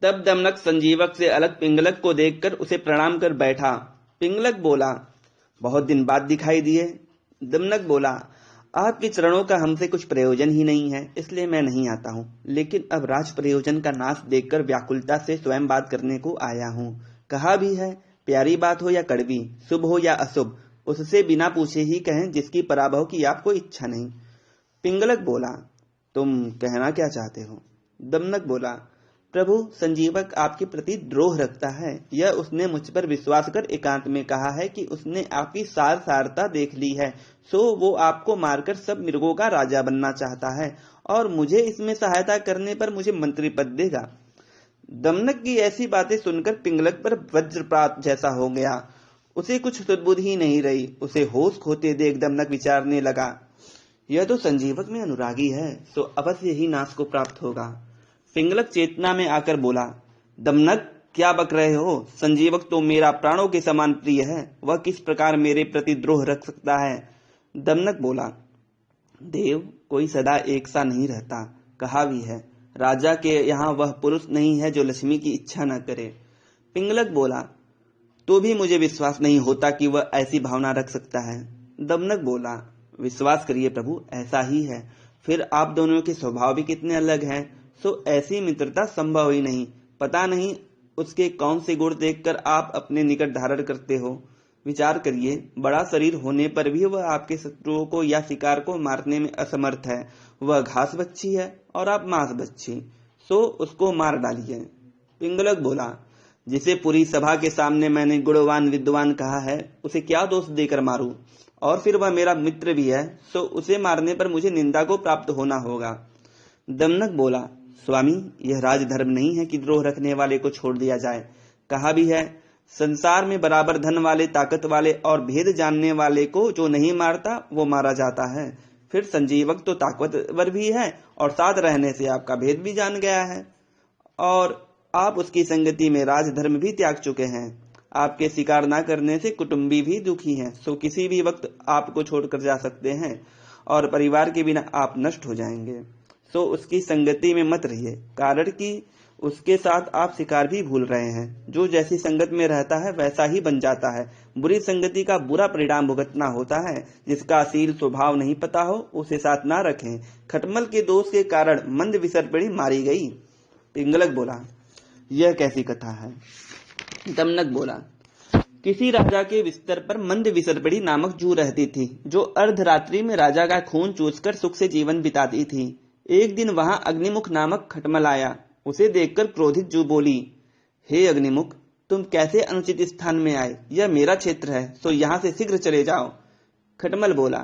तब दमनक संजीवक से अलग पिंगलक को देखकर उसे प्रणाम कर बैठा। पिंगलक बोला, बहुत दिन बाद दिखाई दिए। दमनक बोला, आपके चरणों का हमसे कुछ प्रयोजन ही नहीं है, इसलिए मैं नहीं आता हूँ, लेकिन अब राज प्रयोजन का नाश देखकर व्याकुलता से स्वयं बात करने को आया हूँ। कहा भी है, प्यारी बात हो या कड़वी, शुभ हो या अशुभ, उससे बिना पूछे ही कहें जिसकी पराभव की आपको इच्छा नहीं। पिंगलक बोला, तुम कहना क्या चाहते हो? दमनक बोला, प्रभु संजीवक आपके प्रति द्रोह रखता है। यह उसने मुझ पर विश्वास कर एकांत में कहा है कि उसने आपकी सारता देख ली है, सो वो आपको मारकर सब मृगों का राजा बनना चाहता है और मुझे इसमें सहायता करने पर मुझे मंत्री पद देगा। दमनक की ऐसी बातें सुनकर पिंगलक पर वज्रपात जैसा हो गया। उसे कुछ सुध ही नहीं रही। उसे होश खोते देख दमनक विचारने लगा, यह तो संजीवक में अनुरागी है, सो अवश्य ही नाश को प्राप्त होगा। पिंगलक चेतना में आकर बोला, दमनक क्या बक रहे हो? संजीवक तो मेरा प्राणों के समान प्रिय है, वह किस प्रकार मेरे प्रति द्रोह रख सकता है? दमनक बोला, देव कोई सदा एक सा नहीं रहता, कहा भी है, राजा के यहाँ वह पुरुष नहीं है जो लक्ष्मी की इच्छा न करे। पिंगलक बोला, तो भी मुझे विश्वास नहीं होता कि वह ऐसी भावना रख सकता है। दमनक बोला, विश्वास करिए प्रभु, ऐसा ही है। फिर आप दोनों के स्वभाव भी कितने अलग हैं, सो ऐसी मित्रता संभव ही नहीं। पता नहीं उसके कौन से गुण देखकर आप अपने निकट धारण करते हो। विचार करिए, बड़ा शरीर होने पर भी वह आपके शत्रुओं को या शिकार को मारने में असमर्थ है। वह घास बच्ची है और आप मांस बच्ची, सो उसको मार डालिए। पिंगलक बोला, जिसे पूरी सभा के सामने मैंने गुणवान विद्वान कहा है, उसे क्या दोष देकर मारूं? और फिर वह मेरा मित्र भी है, सो उसे मारने पर मुझे निंदा को प्राप्त होना होगा। दमनक बोला, स्वामी, यह राजधर्म नहीं है कि द्रोह रखने वाले को छोड़ दिया जाए। कहा भी है, संसार में बराबर धन वाले, ताकत वाले और भेद जानने वाले को जो नहीं मारता वो मारा जाता है। फिर संजीवक तो ताकतवर भी है और साथ रहने से आपका भेद भी जान गया है, और आप उसकी संगति में राजधर्म भी त्याग चुके हैं। आपके शिकार न करने से कुटुंबी भी दुखी हैं, सो किसी भी वक्त आपको छोड़कर जा सकते हैं और परिवार के बिना आप नष्ट हो जाएंगे। सो उसकी संगति में मत रहिए, कारण कि उसके साथ आप शिकार भी भूल रहे हैं। जो जैसी संगत में रहता है वैसा ही बन जाता है। बुरी संगति का बुरा परिणाम भुगतना होता है। जिसका शील स्वभाव नहीं पता हो उसे साथ ना रखें। खटमल के दोष के कारण मंद विसर्पिणी मारी गई। पिंगलक बोला, यह कैसी कथा है? दमनक बोला, किसी राजा के बिस्तर पर मंद विसर्पिणी नामक जू रहती थी, जो अर्धरात्रि में राजा का खून चूसकर सुख से जीवन बिताती थी। एक दिन वहां अग्निमुख नामक खटमल आया। उसे देखकर क्रोधित जू बोली, हे अग्निमुख, तुम कैसे अनुचित स्थान में आए? यह मेरा क्षेत्र है, सो यहाँ से शीघ्र चले जाओ। खटमल बोला,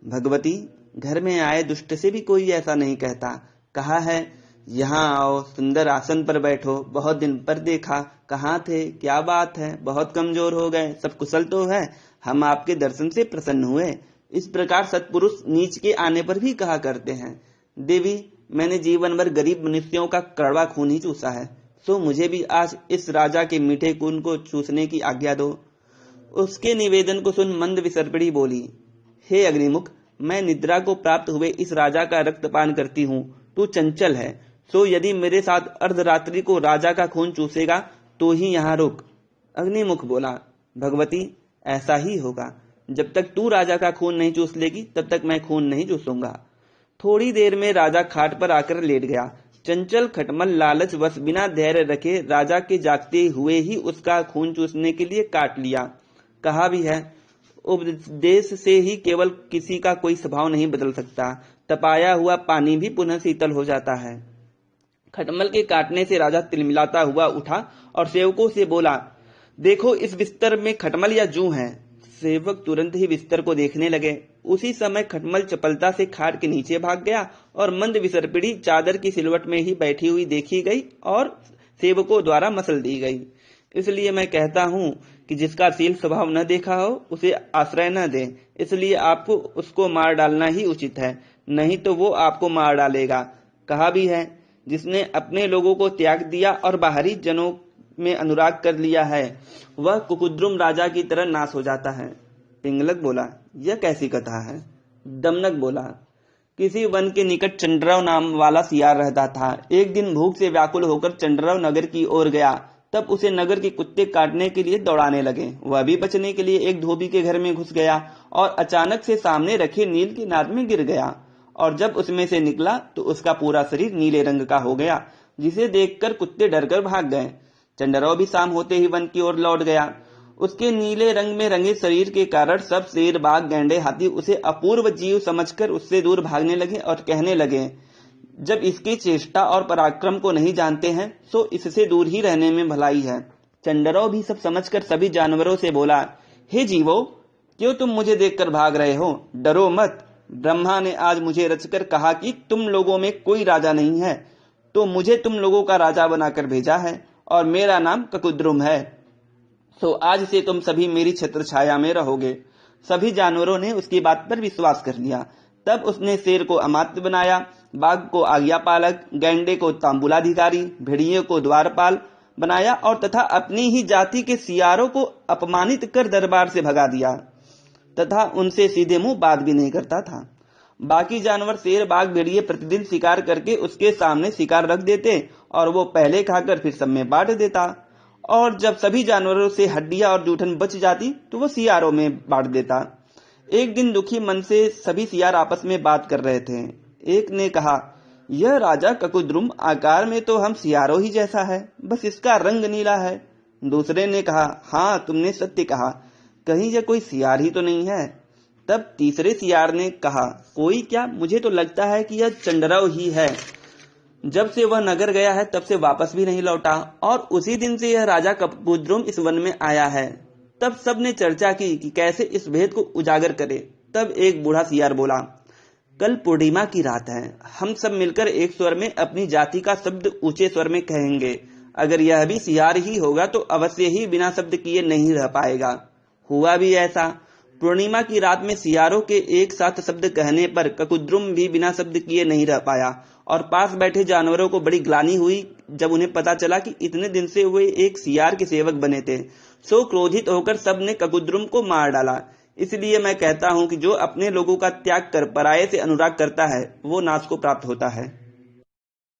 भगवती, घर में आए दुष्ट से भी कोई ऐसा नहीं कहता। कहा है, यहाँ आओ, सुंदर आसन पर बैठो, बहुत दिन पर देखा, कहाँ थे, क्या बात है, बहुत कमजोर हो गए, सब कुशल तो है, हम आपके दर्शन से प्रसन्न हुए। इस प्रकार सत्पुरुष नीच के आने पर भी कहा करते हैं। देवी, मैंने जीवन भर गरीब मनुष्यों का कड़वा खून ही चूसा है, सो मुझे भी आज इस राजा के मीठे खून को चूसने की आज्ञा दो। उसके निवेदन को सुन मंद विसर्पिणी बोली, हे अग्निमुख, मैं निद्रा को प्राप्त हुए इस राजा का रक्तपान करती हूँ। तू चंचल है, सो यदि मेरे साथ अर्धरात्रि को राजा का खून चूसेगा तो ही यहाँ रुक। अग्निमुख बोला, भगवती, ऐसा ही होगा। जब तक तू राजा का खून नहीं चूस लेगी तब तक मैं खून नहीं चूसूंगा। थोड़ी देर में राजा खाट पर आकर लेट गया। चंचल खटमल लालच वश बिना धैर्य रखे राजा के जागते हुए ही उसका खून चूसने के लिए काट लिया। कहा भी है, उपदेश से ही केवल किसी का कोई स्वभाव नहीं बदल सकता। तपाया हुआ पानी भी पुनः शीतल हो जाता है। खटमल के काटने से राजा तिलमिलाता हुआ उठा और सेवकों से बोला, देखो इस बिस्तर में खटमल या जू है। सेवक तुरंत ही बिस्तर को देखने लगे। उसी समय खटमल चपलता से खाट के नीचे भाग गया और मंद विसर्पिणी चादर की सिलवट में ही बैठी हुई देखी गई और सेवकों द्वारा मसल दी गई। इसलिए मैं कहता हूँ कि जिसका शील स्वभाव न देखा हो उसे आश्रय न दे। इसलिए आपको उसको मार डालना ही उचित है, नहीं तो वो आपको मार डालेगा। कहा भी है, जिसने अपने लोगों को त्याग दिया और बाहरी जनों में अनुराग कर लिया है वह कुकुद्रुम राजा की तरह नाश हो जाता है। पिंगलक बोला, यह कैसी कथा है? दमनक बोला, किसी वन के निकट चंडराव नाम वाला सियार रहता था। एक दिन भूख से व्याकुल होकर चंडराव नगर की ओर गया। तब उसे नगर के कुत्ते काटने के लिए दौड़ाने लगे। वह भी बचने के लिए एक धोबी के घर में घुस गया और अचानक से सामने रखे नील की नाद में गिर गया, और जब उसमें से निकला तो उसका पूरा शरीर नीले रंग का हो गया, जिसे देखकर कुत्ते डरकर भाग गए। चंडराव भी शाम होते ही वन की ओर लौट गया। उसके नीले रंग में रंगे शरीर के कारण सब शेर, बाघ, गैंडे, हाथी उसे अपूर्व जीव समझकर उससे दूर भागने लगे और कहने लगे, जब इसकी चेष्टा और पराक्रम को नहीं जानते हैं सो इससे दूर ही रहने में भलाई है। चंडराव भी सब समझकर सभी जानवरों से बोला, हे जीवो, क्यों तुम मुझे देखकर भाग रहे हो? डरो मत। ब्रह्मा ने आज मुझे रचकर कहा कि तुम लोगों में कोई राजा नहीं है, तो मुझे तुम लोगों का राजा बनाकर भेजा है, और मेरा नाम ककुद्रुम है। तो आज से तुम सभी मेरी छत्र छाया में रहोगे। सभी जानवरों ने उसकी बात पर विश्वास कर लिया। तब उसने शेर को अमात्य बनाया, बाघ को आज्ञापालक, गैंडे को तांबुलाधिकारी, भेड़िए को द्वारपाल बनाया और तथा अपनी ही जाति के सियारों को अपमानित कर दरबार से भगा दिया तथा उनसे सीधे मुंह बात भी नहीं करता था। बाकी जानवर शेर, बाघ, भेड़िए प्रतिदिन शिकार करके उसके सामने शिकार रख देते और वो पहले खाकर फिर सब में बांट देता, और जब सभी जानवरों से हड्डियां और जूठन बच जाती तो वो सियारों में बांट देता। एक दिन दुखी मन से सभी सियार आपस में बात कर रहे थे। एक ने कहा, यह राजा ककुद्रुम आकार में तो हम सियारों ही जैसा है, बस इसका रंग नीला है। दूसरे ने कहा, हाँ तुमने सत्य कहा, कहीं यह कोई सियार ही तो नहीं है। तब तीसरे सियार ने कहा, कोई क्या, मुझे तो लगता है कि यह चंडराव ही है। जब से वह नगर गया है तब से वापस भी नहीं लौटा, और उसी दिन से यह राजा ककुद्रुम इस वन में आया है। तब सब ने चर्चा की कि कैसे इस भेद को उजागर करे। तब एक बूढ़ा सियार बोला, कल पूर्णिमा की रात है, हम सब मिलकर एक स्वर में अपनी जाति का शब्द ऊंचे स्वर में कहेंगे। अगर यह भी सियार ही होगा तो अवश्य ही बिना शब्द किए नहीं रह पाएगा। हुआ भी ऐसा। पूर्णिमा की रात में सियारों के एक साथ शब्द कहने पर ककुद्रुम भी बिना शब्द किए नहीं रह पाया, और पास बैठे जानवरों को बड़ी ग्लानि हुई जब उन्हें पता चला कि इतने दिन से वे एक सियार के सेवक बने थे। सो क्रोधित होकर सब ने ककुद्रुम को मार डाला। इसलिए मैं कहता हूं कि जो अपने लोगों का त्याग कर पराये से अनुराग करता है वो नाश को प्राप्त होता है।